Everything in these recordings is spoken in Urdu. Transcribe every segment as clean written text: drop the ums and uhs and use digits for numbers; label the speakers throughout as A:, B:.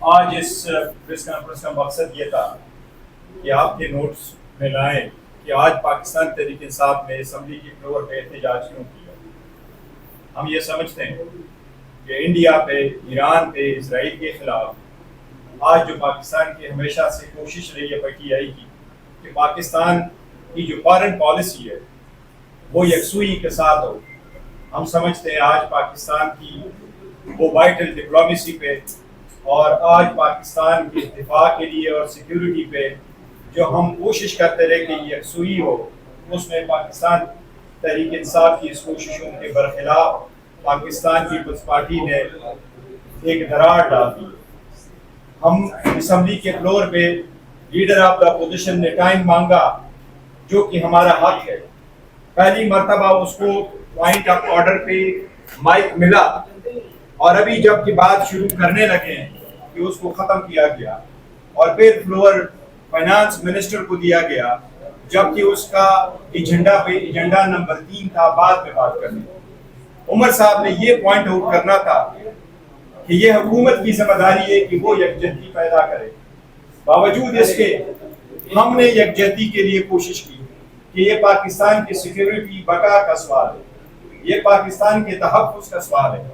A: آج اس پریس کانفرنس کا مقصد یہ تھا کہ آپ کے نوٹس میں لائیں کہ آج پاکستان تحریک انصاف میں اسمبلی کی فلور پہ احتجاج کیوں کیا۔ ہم یہ سمجھتے ہیں کہ انڈیا پہ، ایران پہ، اسرائیل کے خلاف آج جو پاکستان کی ہمیشہ سے کوشش رہی ہے پی آئی کی کہ پاکستان کی جو فارن پالیسی ہے وہ یکسوئی کے ساتھ ہو، ہم سمجھتے ہیں آج پاکستان کی وہ وائٹل ڈپلومیسی پہ اور آج پاکستان کے دفاع کے لیے اور سیکیورٹی پہ جو ہم کوشش کرتے رہے کہ یہ یکسوئی ہو، اس میں پاکستان تحریک انصاف کی اس کوششوں کے برخلاف پاکستان پیپلز پارٹی نے ایک درار ڈال دی۔ ہم اسمبلی کے فلور پہ لیڈر آف دا اپوزیشن نے ٹائم مانگا جو کہ ہمارا حق ہے۔ پہلی مرتبہ اس کو پوائنٹ آف آرڈر پہ مائک ملا اور ابھی جب کی بات شروع کرنے لگے کہ اس کو ختم کیا گیا اور پھر فلور فائنانس منسٹر کو دیا گیا، جبکہ اس کا ایجنڈا نمبر 3 تھا بعد میں بات کرنے۔ عمر صاحب نے یہ پوائنٹ آؤٹ کرنا تھا کہ یہ حکومت کی ذمہ داری ہے کہ وہ یکجہتی پیدا کرے۔ باوجود اس کے ہم نے یکجہتی کے لیے کوشش کی کہ یہ پاکستان کی سیکیورٹی بقا کا سوال ہے، یہ پاکستان کے تحفظ کا سوال ہے۔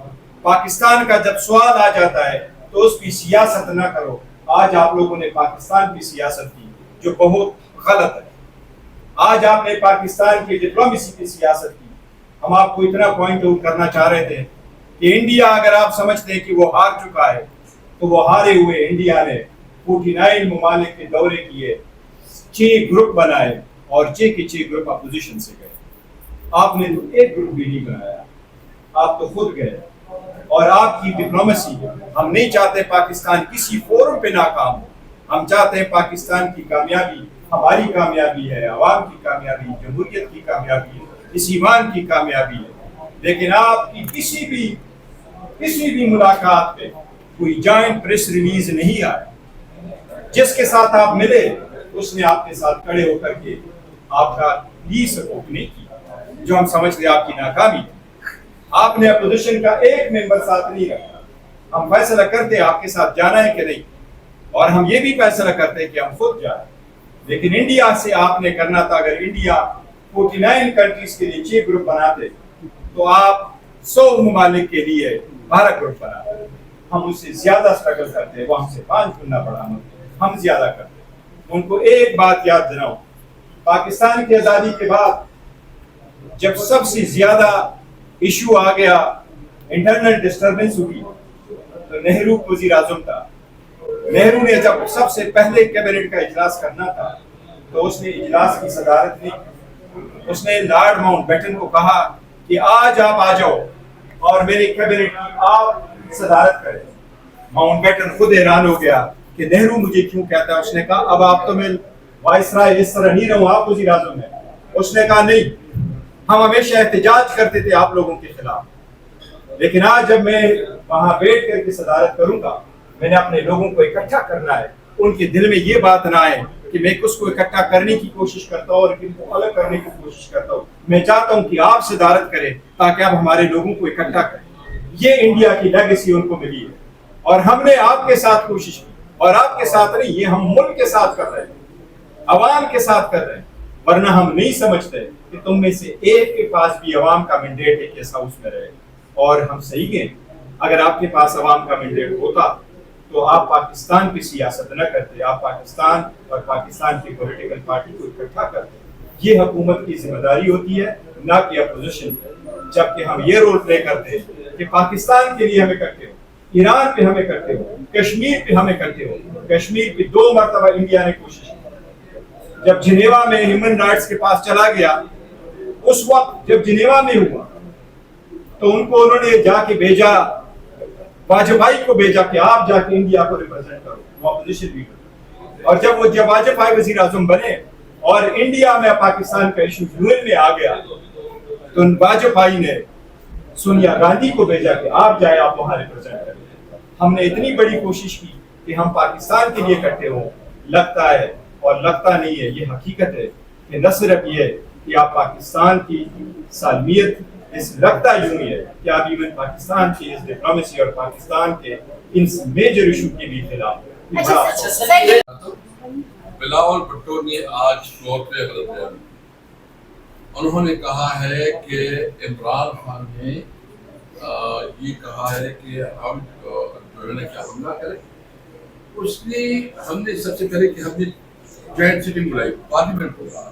A: پاکستان کا جب سوال آ جاتا ہے تو اس کی سیاست نہ کرو۔ آج آپ لوگوں نے پاکستان کی سیاست کی جو بہت غلط ہے۔ آج آپ نے پاکستان کی ڈپلومیسی کی سیاست کی۔ ہم آپ کو اتنا پوائنٹ آؤٹ کرنا چاہ رہے تھے کہ انڈیا اگر آپ سمجھتے ہیں کہ وہ ہار چکا ہے تو وہ ہارے ہوئے انڈیا نے 49 ممالک کے دورے کیے، 6 گروپ بنائے اور 6 کے 6 گروپ اپوزیشن سے گئے۔ آپ نے تو ایک گروپ بھی نہیں بنایا، آپ تو خود گئے۔ اور آپ کی ڈپلومیسی، ہم نہیں چاہتے پاکستان کسی فورم پہ ناکام ہو، ہم چاہتے ہیں پاکستان کی کامیابی ہماری کامیابی ہے، عوام کی کامیابی، جمہوریت کی کامیابی ہے، اس ایمان کی کامیابی ہے۔ لیکن آپ کی کسی بھی ملاقات پہ کوئی جوائنٹ پریس ریلیز نہیں آیا۔ جس کے ساتھ آپ ملے اس نے آپ کے ساتھ کھڑے ہو کر کے آپ کا بھی سپورٹ نہیں کیا، جو ہم سمجھتے آپ کی ناکامی تھی۔ آپ نے اپوزیشن کا ایک ممبر ساتھ نہیں رکھا۔ ہم فیصلہ کرتے آپ کے ساتھ جانا ہے کہ نہیں، اور ہم یہ بھی فیصلہ کرتے کہ ہم خود جائیں، لیکن انڈیا سے آپ نے کرنا تھا۔ اگر انڈیا 49 کنٹریز کے لیے 6 گروپ بناتے تو آپ 100 ممالک کے لیے 12 گروپ بناتے۔ ہم اس سے زیادہ سٹرگل کرتے، وہ ہم سے 5 گنا بڑا ہم زیادہ کرتے۔ ان کو ایک بات یاد دلاؤں، پاکستان کی آزادی کے بعد جب سب سے زیادہ ایشو آ گیا، انٹرنل ڈسٹربنس ہوئی، تو نہرو وزیر اعظم تھا۔ نہرو نے جب سب سے پہلے کیبنٹ کا اجلاس کرنا تھا تو اس نے اجلاس کی صدارت نہیں، اس نے لارڈ ماؤنٹ بیٹن کو کہا کہ آج آپ آ جاؤ اور میری کیبنٹ کی آپ صدارت کریں۔ ماؤنٹ بیٹن خود حیران ہو گیا کہ نہرو مجھے کیوں کہتا ہے۔ اس نے کہا اب آپ تو میں وائس رائے اس طرح نہیں رہوں، آپ وزیر اعظم ہیں۔ اس نے کہا نہیں، ہم ہمیشہ احتجاج کرتے تھے آپ لوگوں کے خلاف، لیکن آج جب میں وہاں بیٹھ کر کے صدارت کروں گا، میں نے اپنے لوگوں کو اکٹھا کرنا ہے۔ ان کے دل میں یہ بات نہ آئے کہ میں اس کو اکٹھا کرنے کی کوشش کرتا ہوں اور ان کو الگ کرنے کی کوشش کرتا ہوں۔ میں چاہتا ہوں کہ آپ صدارت کریں تاکہ آپ ہمارے لوگوں کو اکٹھا کریں۔ یہ انڈیا کی لیگیسی ان کو ملی ہے اور ہم نے آپ کے ساتھ کوشش کی، اور آپ کے ساتھ نہیں، یہ ہم ملک کے ساتھ کر رہے ہیں، عوام کے ساتھ کر رہے ہیں۔ ورنہ ہم نہیں سمجھتے کہ تم میں سے ایک کے پاس بھی عوام کا مینڈیٹ ہے کہ اس ہاؤس میں رہے، اور ہم صحیح گئے۔ اگر آپ کے پاس عوام کا مینڈیٹ ہوتا تو آپ پاکستان کی سیاست نہ کرتے، آپ پاکستان اور پاکستان کی پولیٹیکل پارٹی کو اکٹھا کرتے۔ یہ حکومت کی ذمہ داری ہوتی ہے، نہ کہ اپوزیشن، جبکہ ہم یہ رول پلے کرتے ہیں کہ پاکستان کے لیے ہمیں کرتے ہو، ایران پہ ہمیں کرتے ہو، کشمیر پہ ہمیں کرتے ہو۔ کشمیر پہ 2 مرتبہ انڈیا نے کوشش کی۔ جب جنیوا میں ہیومن رائٹس کے پاس چلا گیا، اس وقت جب جنیوا میں ہوا تو ان کو انہوں نے جا کے بھیجا، واجد بھائی کو بھیجا کہ آپ جا کے انڈیا کو ریپرزینٹ کرو، وہ اپوزیشن لیڈر۔ اور جب واجد بھائی وزیر اعظم بنے اور انڈیا میں پاکستان کا ایشو یون میں آ گیا تو واجد بھائی نے سونیا گاندھی کو بھیجا کہ آپ جائے، آپ وہاں ریپرزینٹ کریں۔ ہم نے اتنی بڑی کوشش کی کہ ہم پاکستان کے لیے کرتے ہوں، لگتا ہے اور لگتا نہیں ہے، یہ حقیقت ہے کہ نہ صرف یہ کہ آپ پاکستان کی سالمیت لگتا یوں ہی ہے کہ آپ ایون پاکستان کی اس ڈپلومیسی اور پاکستان کے ان میجر ایشو کے بھی خلاف
B: بلاول بھٹو نے آج فلور پہ غلط بیان کیا۔ انہوں نے کہا ہے کہ عمران خان نے یہ کہا ہے کہ ہم جو ہے نا کیا حملہ کریں۔ اس نے ہم نے سب سے پہلے کہ ہم نے جوائنٹ سیٹنگ بلائی پارلیمنٹ کو کہا،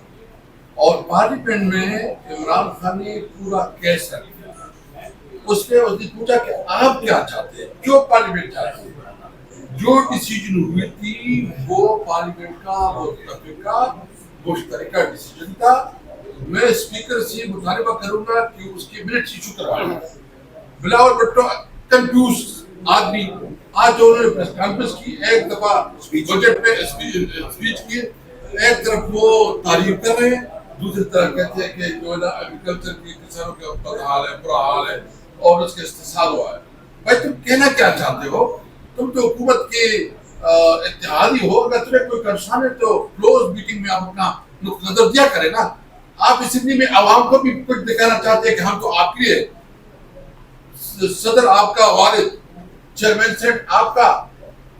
B: اور پارلیمنٹ میں عمران خان نے پورا کیس رکھ دیا۔ اس نے پوچھا کہ آپ کیا چاہتے ہیں، کیوں پارلیمنٹ چاہتے ہیں؟ جو ڈیسیجن ہوئی تھی وہ پارلیمنٹ کا مشترکہ ڈیسیجن تھا۔ میں اسپیکر سے مطالبہ کروں گا کہ اس کے منٹس ایشو کروائیں۔ بلاول بھٹو کنفیوز آدمی، آج انہوں نے پریس کانفرنس کی، ایک دفعہ بجٹ میں اسپیچ کی، ایک طرف وہ تعریف کر رہے ہیں، دوسری طرف کہتے ہیں کہ جو ہے نا ایگریکلچر کی کسانوں کے بد حال ہے، برا حال ہے اور اس کے استحصال ہوا ہے۔ بھائی تم کہنا کیا چاہتے ہو؟ تم تو حکومت کے اتحادی ہو، اگر تمہیں کوئی کنسرن ہے تو کلوز میٹنگ میں آپ اپنا نقطہ نظر دیا کرے نا۔ آپ اسمبلی میں عوام کو بھی کچھ دکھانا چاہتے ہیں کہ ہم تو آپ کے لیے، صدر آپ کا والد، چیئرمین سینٹ آپ کا،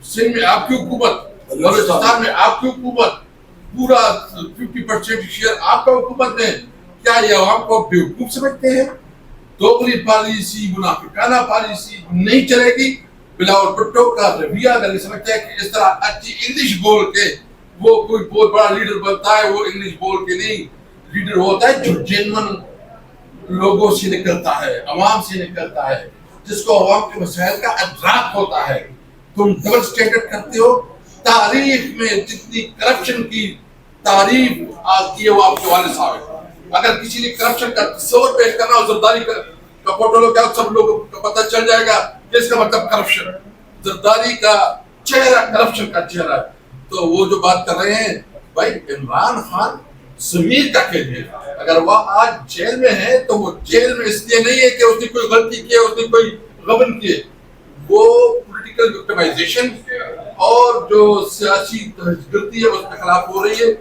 B: سندھ میں آپ کی حکومت، بلوچستان میں آپ کی حکومت، پورا 50% شیئر آپ کا حکومت میں، کیا یہ عوام کو بیوقوف سمجھتے ہیں؟ دوغلی پالیسی، منافقانہ پالیسی نہیں چلے گی۔ بلاول بھٹو کا رویہ اگر یہ سمجھتا ہے کہ اس طرح اچھی انگلش بول کے وہ کوئی بہت بڑا لیڈر بنتا ہے، وہ انگلش بول کے نہیں، لیڈر ہوتا ہے جو جینون لوگوں سے نکلتا ہے، عوام سے نکلتا ہے، جس کو عوام کے مسائل کا ادراک ہوتا ہے۔ تم ڈبل سٹینڈرڈ کرتے ہو۔ تاریخ میں جتنی کرپشن کی تعریف آتی ہے وہ آپ کے والد صاحب ہے۔ اگر کسی نے کرپشن کا تصور پیش کرنا ہو، زرداری کا فوٹو لو، کیا سب لوگوں کو پتہ چل جائے گا کہ اس کا مطلب کرپشن، زرداری کا چہرہ کرپشن کا چہرہ ہے۔ تو وہ جو بات کر رہے ہیں، بھائی عمران خان ضمیر کا قیدی ہے۔ اگر وہ آج جیل میں ہے تو وہ جیل میں اس لیے نہیں ہے کہ اس نے کوئی غلطی کی ہے، اس نے کوئی غبن کی ہے، وہ پولیٹیکل وکٹمائزیشن اور جو سیاسی دہشتگردی ہے اس کے خلاف ہو رہی ہے۔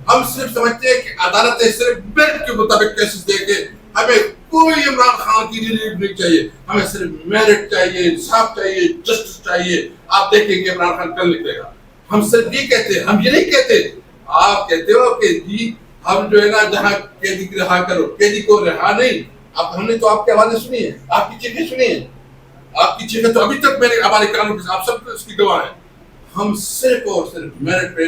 B: ہم صرف سمجھتے ہیں کہ عدالتیں صرف میرٹ کے مطابق کیسز دے کے، ہمیں کوئی عمران خان کی ریلیف نہیں چاہیے، ہمیں صرف میرٹ چاہیے، انصاف چاہیے، جسٹس چاہیے۔ آپ دیکھیں گے عمران خان کل نکلے گا۔ ہم صرف یہ کہتے ہیں، ہم یہ نہیں کہتے۔ آپ کہتے ہو کہ جی ہم جو ہے نا جہاں قیدی کو رہا کرو، قیدی کو رہا نہیں۔ اب ہم نے تو آپ کے حوالے سنی ہے، آپ کی چیخیں سنی ہیں، آپ کی چیخیں تو ابھی تک میں نے ہمارے کانوں کے ساتھ، آپ سب اس کی گواہ ہیں۔ ہم صرف اور صرف میرٹ پہ،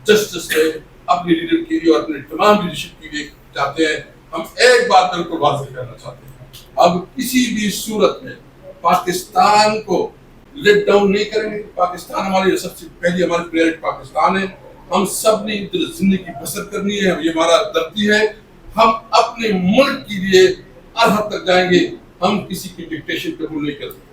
B: جسٹس پہ، اپنی لیڈر کے لیے اور اپنے تمام لیڈرشپ کے لیے چاہتے ہیں۔ ہم ایک بات بالکل واضح کرنا چاہتے ہیں، اب کسی بھی صورت میں پاکستان کو لیٹ ڈاؤن نہیں کریں گے۔ پاکستان ہماری سب سے پہلی ہماری پریورٹی پاکستان ہے۔ ہم سب نے ادھر زندگی بسر کرنی ہے، یہ ہمارا دھرتی ہے۔ ہم اپنے ملک کے لیے ہر حد تک جائیں گے، ہم کسی کی ڈکٹیشن قبول نہیں کرتے۔